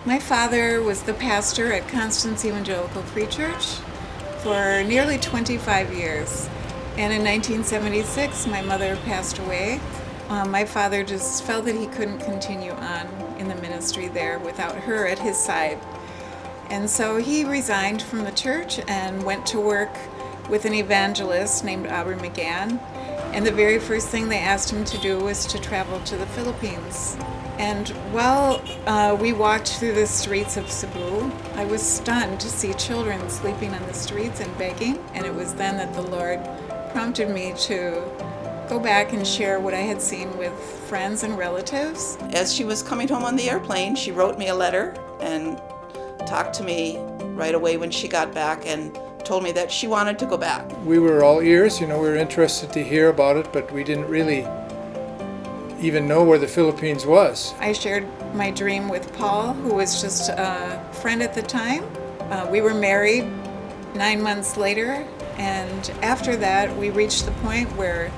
My father was the pastor at Constance Evangelical Free Church for nearly 25 years. And in 1976, my mother passed away. My father just felt that he couldn't continue on in the ministry there without her at his side. And so he resigned from the church and went to work with an evangelist named Aubrey McGann. And the very first thing they asked him to do was to travel to the Philippines. And while we walked through the streets of Cebu, I was stunned to see children sleeping on the streets and begging. And it was then that the Lord prompted me to go back and share what I had seen with friends and relatives. As she was coming home on the airplane, she wrote me a letter and talked to me right away when she got back and told me that she wanted to go back. We were all ears, we were interested to hear about it, but we didn't really even know where the Philippines was. I shared my dream with Paul, who was just a friend at the time. We were married 9 months later, and after that we reached the point where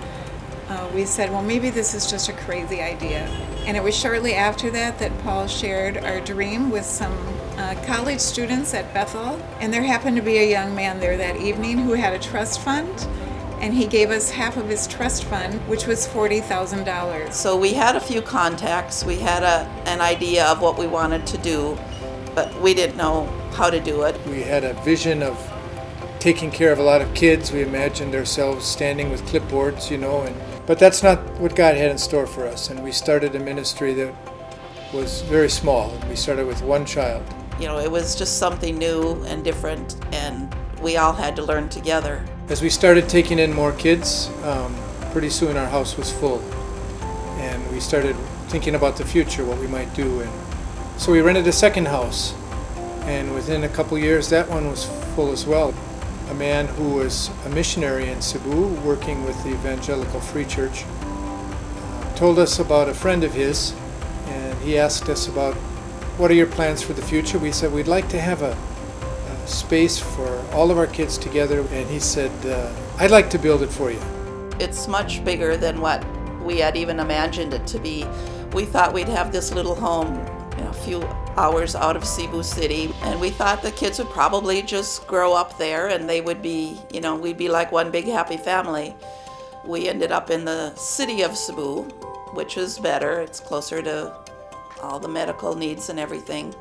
we said, well, maybe this is just a crazy idea. And it was shortly after that that Paul shared our dream with some college students at Bethel. And there happened to be a young man there that evening who had a trust fund, and he gave us half of his trust fund, which was $40,000. So we had a few contacts, we had an idea of what we wanted to do, but we didn't know how to do it. We had a vision of taking care of a lot of kids. We imagined ourselves standing with clipboards, but that's not what God had in store for us. And we started a ministry that was very small. We started with one child. It was just something new and different, and we all had to learn together. As we started taking in more kids, pretty soon our house was full. And we started thinking about the future, what we might do. And so we rented a second house. And within a couple years, that one was full as well. A man who was a missionary in Cebu, working with the Evangelical Free Church, told us about a friend of his, and he asked us about, what are your plans for the future? We said, we'd like to have a space for all of our kids together, and he said, I'd like to build it for you. It's much bigger than what we had even imagined it to be. We thought we'd have this little home a few hours out of Cebu City, and we thought the kids would probably just grow up there and they would be, we'd be like one big happy family. We ended up in the city of Cebu, which is better. It's closer to all the medical needs and everything.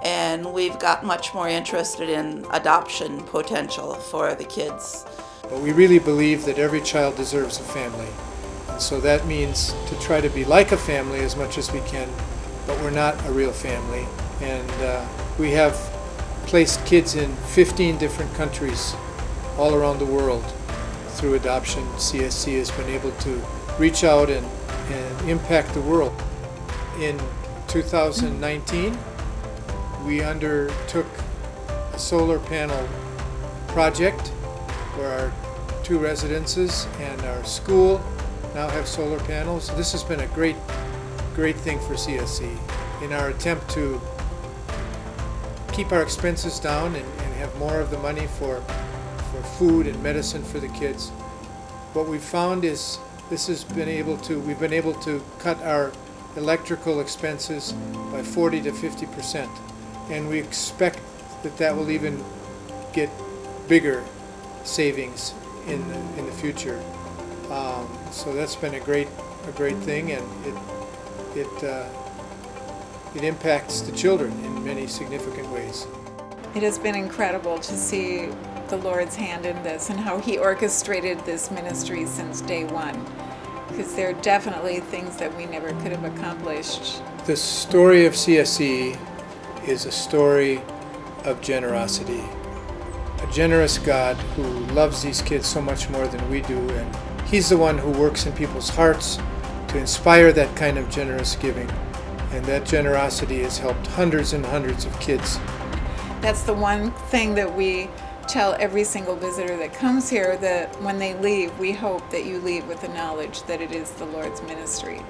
And we've got much more interested in adoption potential for the kids. But we really believe that every child deserves a family. And so that means to try to be like a family as much as we can, but we're not a real family. And we have placed kids in 15 different countries all around the world through adoption. CSC has been able to reach out and impact the world. In 2019, we undertook a solar panel project where our 2 residences and our school now have solar panels. This has been a great thing for CSC in our attempt to keep our expenses down and have more of the money for food and medicine for the kids. What we've found is we've been able to cut our electrical expenses by 40 to 50%, and we expect that will even get bigger savings in the future. So that's been a great thing, and it impacts the children in many significant ways. It has been incredible to see the Lord's hand in this and how He orchestrated this ministry since day one, because there are definitely things that we never could have accomplished. The story of CSE is a story of generosity. A generous God who loves these kids so much more than we do, and He's the one who works in people's hearts to inspire that kind of generous giving. And that generosity has helped hundreds and hundreds of kids. That's the one thing that we tell every single visitor that comes here, that when they leave, we hope that you leave with the knowledge that it is the Lord's ministry.